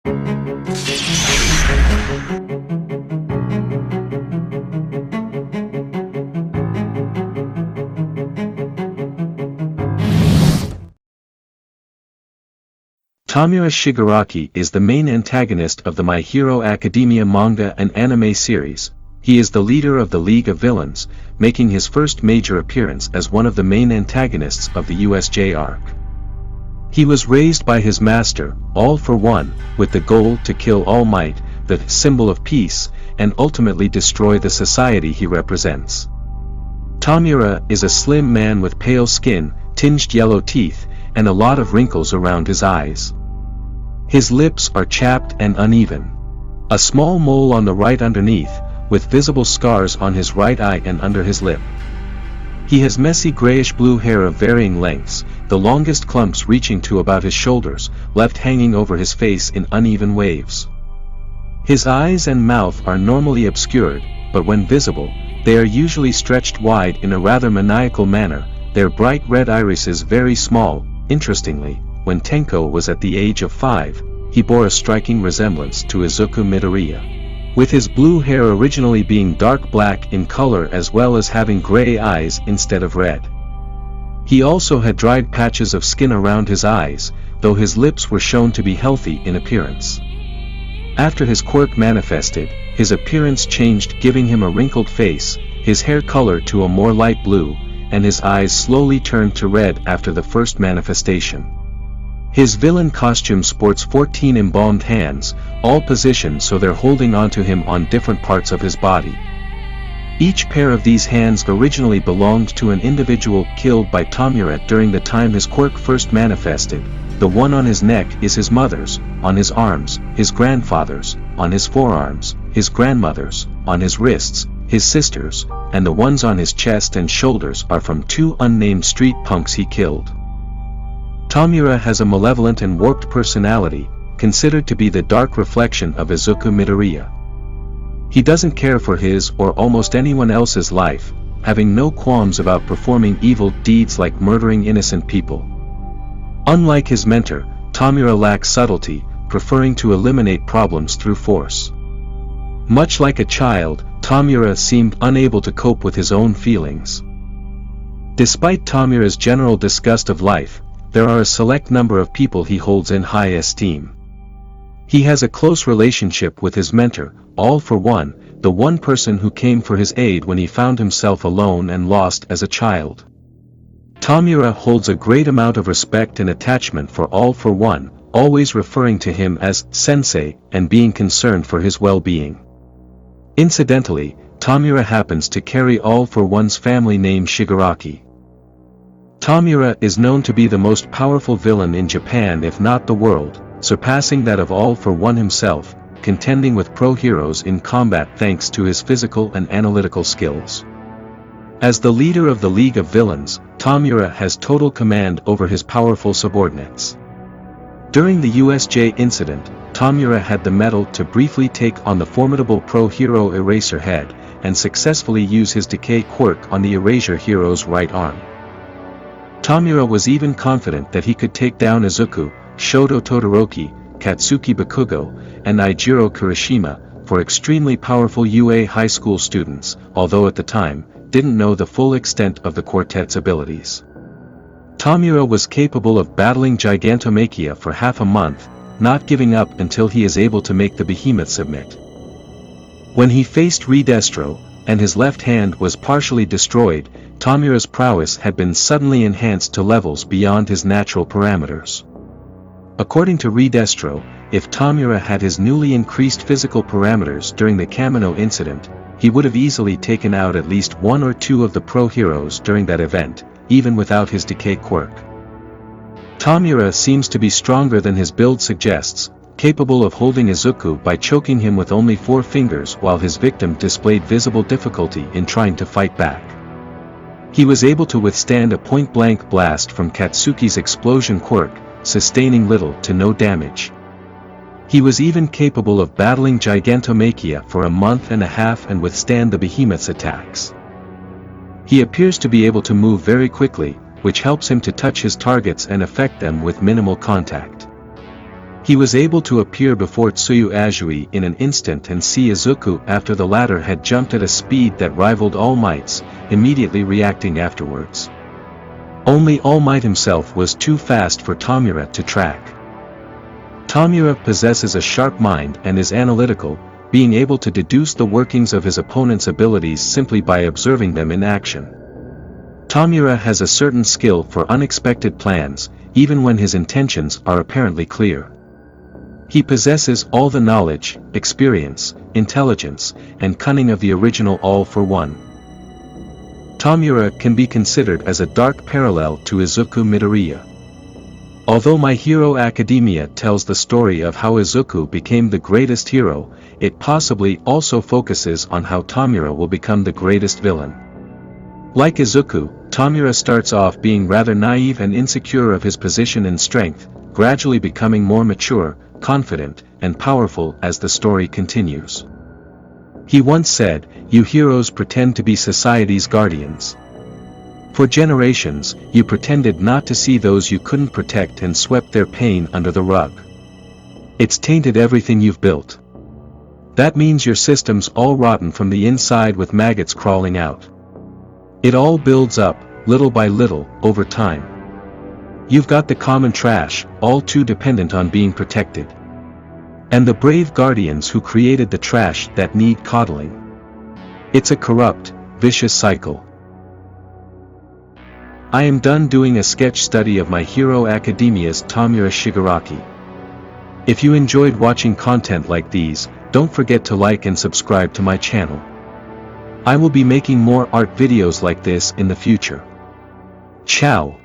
Tomura Shigaraki is the main antagonist of the My Hero Academia manga and anime series. He is the leader of the League of Villains, making his first major appearance as one of the main antagonists of the USJ arc. He was raised by his master, All for One, with the goal to kill All Might, the symbol of peace, and ultimately destroy the society he represents. Tomura is a slim man with pale skin, tinged yellow teeth, and a lot of wrinkles around his eyes. His lips are chapped and uneven. A small mole on the right underneath, with visible scars on his right eye and under his lip. He has messy grayish-blue hair of varying lengths, the longest clumps reaching to about his shoulders, left hanging over his face in uneven waves. His eyes and mouth are normally obscured, but when visible, they are usually stretched wide in a rather maniacal manner, their bright red irises very small. Interestingly, when Tenko was at the age of 5, he bore a striking resemblance to Izuku Midoriya, with his blue hair originally being dark black in color as well as having gray eyes instead of red. He also had dried patches of skin around his eyes, though his lips were shown to be healthy in appearance. After his quirk manifested, his appearance changed, giving him a wrinkled face, his hair color to a more light blue, and his eyes slowly turned to red after the first manifestation. His villain costume sports 14 embalmed hands, all positioned so they're holding onto him on different parts of his body. Each pair of these hands originally belonged to an individual killed by Tomura during the time his quirk first manifested. The one on his neck is his mother's, on his arms, his grandfather's, on his forearms, his grandmother's, on his wrists, his sister's, and the ones on his chest and shoulders are from 2 unnamed street punks he killed. Tomura has a malevolent and warped personality, considered to be the dark reflection of Izuku Midoriya. He doesn't care for his or almost anyone else's life, having no qualms about performing evil deeds like murdering innocent people. Unlike his mentor, Tomura lacks subtlety, preferring to eliminate problems through force. Much like a child, Tomura seemed unable to cope with his own feelings. Despite Tomura's general disgust of life, there are a select number of people he holds in high esteem. He has a close relationship with his mentor, All for One, the one person who came for his aid when he found himself alone and lost as a child. Tomura holds a great amount of respect and attachment for All for One, always referring to him as Sensei and being concerned for his well-being. Incidentally, Tomura happens to carry All for One's family name Shigaraki. Tomura is known to be the most powerful villain in Japan if not the world, surpassing that of All for One himself, contending with pro heroes in combat thanks to his physical and analytical skills. As the leader of the League of Villains, Tomura has total command over his powerful subordinates. During the USJ incident, Tomura had the mettle to briefly take on the formidable pro hero Eraserhead, and successfully use his decay quirk on the Erasure hero's right arm. Tomura was even confident that he could take down Izuku, Shoto Todoroki, Katsuki Bakugo, and Eijiro Kirishima, for extremely powerful UA high school students, although at the time, didn't know the full extent of the quartet's abilities. Tomura was capable of battling Gigantomachia for half a month, not giving up until he is able to make the behemoth submit. When he faced Redestro, and his left hand was partially destroyed, Tomura's prowess had been suddenly enhanced to levels beyond his natural parameters. According to Redestro, if Tomura had his newly increased physical parameters during the Kamino incident, he would have easily taken out at least 1 or 2 of the pro heroes during that event, even without his decay quirk. Tomura seems to be stronger than his build suggests, capable of holding Izuku by choking him with only 4 fingers while his victim displayed visible difficulty in trying to fight back. He was able to withstand a point-blank blast from Katsuki's explosion quirk, sustaining little to no damage. He was even capable of battling Gigantomachia for a month and a half and withstand the behemoth's attacks. He appears to be able to move very quickly, which helps him to touch his targets and affect them with minimal contact. He was able to appear before Tsuyu Azui in an instant and see Izuku after the latter had jumped at a speed that rivaled All Might's, immediately reacting afterwards. Only All Might himself was too fast for Tomura to track. Tomura possesses a sharp mind and is analytical, being able to deduce the workings of his opponent's abilities simply by observing them in action. Tomura has a certain skill for unexpected plans, even when his intentions are apparently clear. He possesses all the knowledge, experience, intelligence, and cunning of the original All for One. Tomura can be considered as a dark parallel to Izuku Midoriya. Although My Hero Academia tells the story of how Izuku became the greatest hero, it possibly also focuses on how Tomura will become the greatest villain. Like Izuku, Tomura starts off being rather naive and insecure of his position and strength, gradually becoming more mature, confident, and powerful as the story continues. He once said, "You heroes pretend to be society's guardians. For generations, you pretended not to see those you couldn't protect and swept their pain under the rug. It's tainted everything you've built. That means your system's all rotten from the inside with maggots crawling out. It all builds up, little by little, over time. You've got the common trash, all too dependent on being protected. And the brave guardians who created the trash that need coddling. It's a corrupt, vicious cycle." I am done doing a sketch study of My Hero Academia's Tomura Shigaraki. If you enjoyed watching content like these, don't forget to like and subscribe to my channel. I will be making more art videos like this in the future. Ciao.